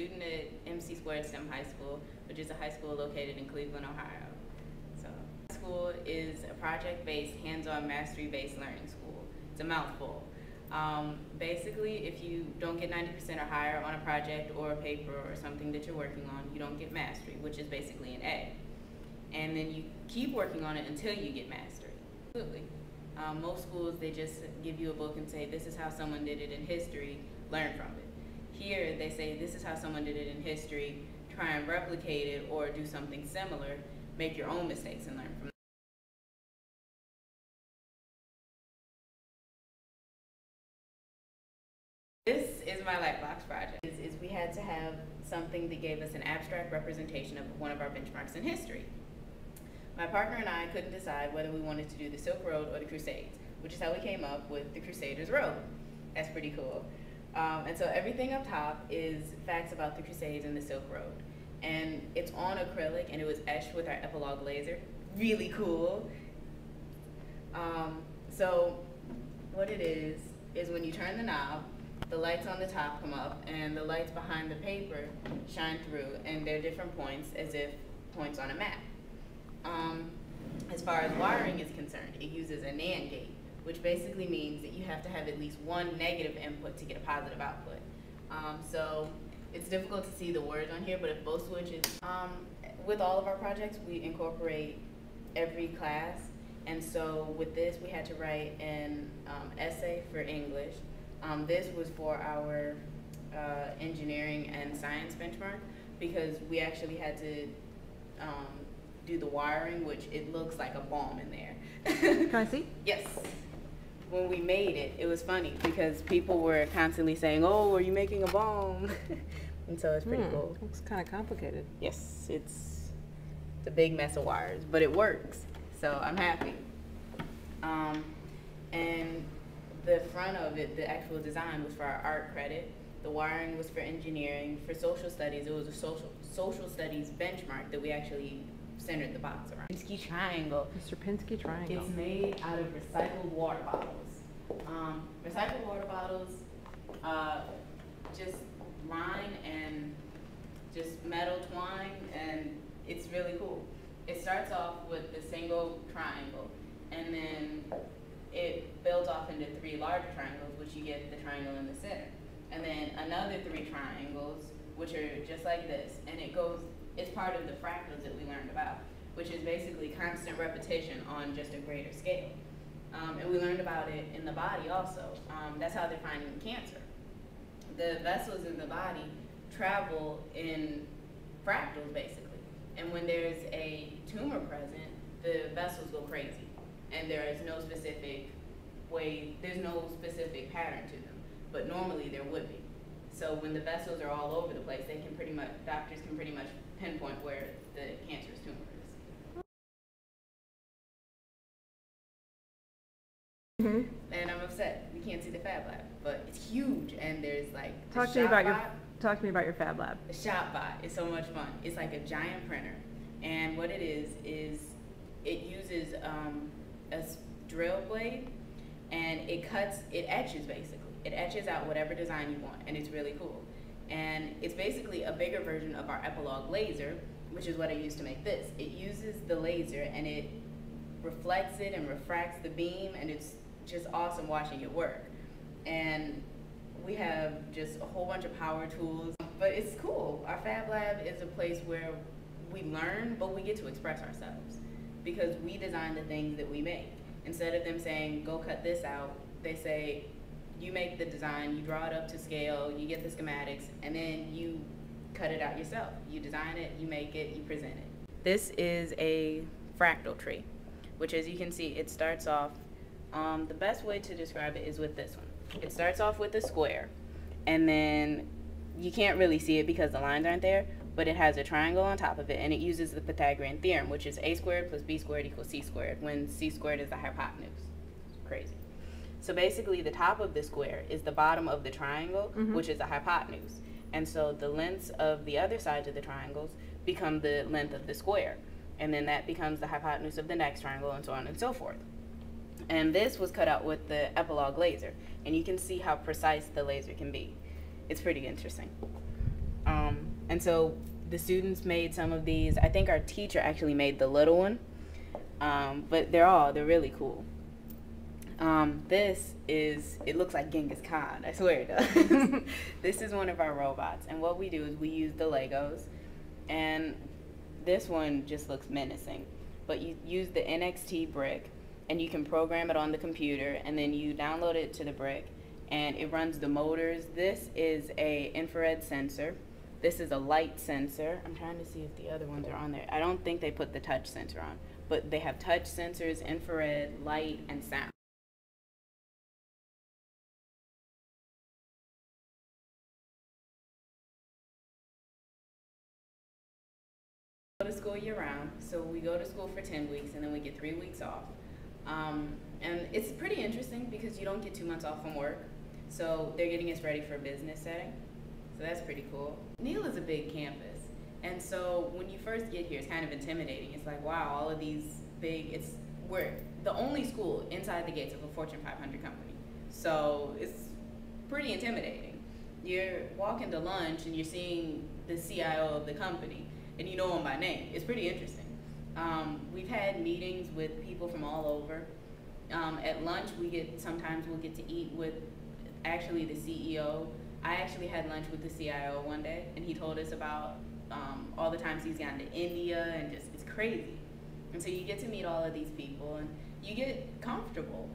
student at MC Squared STEM High School, which is a high school located in Cleveland, Ohio. So, school is a project-based, hands-on, mastery-based learning school. It's a mouthful. Basically, if you don't get 90% or higher on a project or a paper or something that you're working on, you don't get mastery, which is basically an A. And then you keep working on it until you get mastery. Absolutely. Most schools, they just give you a book and say, this is how someone did it in history, learn from it. Here, they say, this is how someone did it in history, try and replicate it or do something similar, make your own mistakes and learn from them. This is my Lightbox project. Is we had to have something that gave us an abstract representation of one of our benchmarks in history. My partner and I couldn't decide whether we wanted to do the Silk Road or the Crusades, which is how we came up with the Crusaders Road. That's pretty cool. And so everything up top is facts about the Crusades and the Silk Road. And it's on acrylic, and it was etched with our epilogue laser. Really cool. So what it is when you turn the knob, the lights on the top come up, and the lights behind the paper shine through, and they're different points as if points on a map. As far as wiring is concerned, it uses a NAND gate, which basically means that you have to have at least one negative input to get a positive output. So it's difficult to see the words on here, but if both switches, with all of our projects, we incorporate every class. And so with this, we had to write an essay for English. This was for our engineering and science benchmark, because we actually had to do the wiring, which it looks like a bomb in there. Can I see? Yes. When we made it, it was funny because people were constantly saying, "Oh, are you making a bomb?" And so it's pretty cool. Looks kind of complicated. Yes, it's a big mess of wires, but it works, so I'm happy. And the front of it, the actual design, was for our art credit. The wiring was for engineering. For social studies, it was a social studies benchmark that we actually centered the box around. Pinsky triangle. Mr. Pinsky triangle. It's made out of recycled water bottles. Recycled water bottles, just line and just metal twine, and it's really cool. It starts off with the single triangle, and then it builds off into 3 larger triangles, which you get the triangle in the center. And then another 3 triangles, which are just like this, and it's part of the fractals that we learned about, which is basically constant repetition on just a greater scale. And we learned about it in the body also. That's how they're finding cancer. The vessels in the body travel in fractals, basically. And when there's a tumor present, the vessels go crazy. And there is no specific way, there's no specific pattern to them. But normally there would be. So when the vessels are all over the place, doctors can pretty much pinpoint where the cancerous tumor is. And I'm upset we can't see the Fab Lab, but it's huge, and there's like Talk to me about your Fab Lab. The shop bot is so much fun. It's like a giant printer, and what it is it uses a drill blade, and it etches basically. It etches out whatever design you want, and it's really cool. And it's basically a bigger version of our epilogue laser, which is what I used to make this. It uses the laser, and it reflects it and refracts the beam, and it's just awesome watching it work. And we have just a whole bunch of power tools, but it's cool. Our Fab Lab is a place where we learn, but we get to express ourselves, because we design the things that we make. Instead of them saying, go cut this out, they say, you make the design, you draw it up to scale, you get the schematics, and then you cut it out yourself. You design it, you make it, you present it. This is a fractal tree, which, as you can see, it starts off, the best way to describe it is with this one. It starts off with a square, and then you can't really see it because the lines aren't there, but it has a triangle on top of it, and it uses the Pythagorean theorem, which is a squared plus b squared equals c squared, when c squared is the hypotenuse. It's crazy. So basically, the top of the square is the bottom of the triangle, which is the hypotenuse. And so the lengths of the other sides of the triangles become the length of the square. And then that becomes the hypotenuse of the next triangle, and so on and so forth. And this was cut out with the epilogue laser. And you can see how precise the laser can be. It's pretty interesting. And so the students made some of these. I think our teacher actually made the little one, but they're really cool. It looks like Genghis Khan, I swear it does. This is one of our robots, and what we do is we use the Legos, and this one just looks menacing. But you use the NXT brick, and you can program it on the computer, and then you download it to the brick, and it runs the motors. This is a infrared sensor. This is a light sensor. I'm trying to see if the other ones are on there. I don't think they put the touch sensor on, but they have touch sensors, infrared, light, and sound. Go to school year round, so we go to school for 10 weeks and then we get 3 weeks off. And it's pretty interesting because you don't get 2 months off from work, so they're getting us ready for a business setting, so that's pretty cool. Neal is a big campus, and so when you first get here, it's kind of intimidating. It's like, wow, all of these we're the only school inside the gates of a Fortune 500 company, so it's pretty intimidating. You're walking to lunch and you're seeing the CIO of the company, and you know him by name. It's pretty interesting. We've had meetings with people from all over. At lunch, sometimes we'll get to eat with actually the CEO. I actually had lunch with the CIO one day, and he told us about all the times he's gone to India, and it's crazy. And so you get to meet all of these people, and you get comfortable.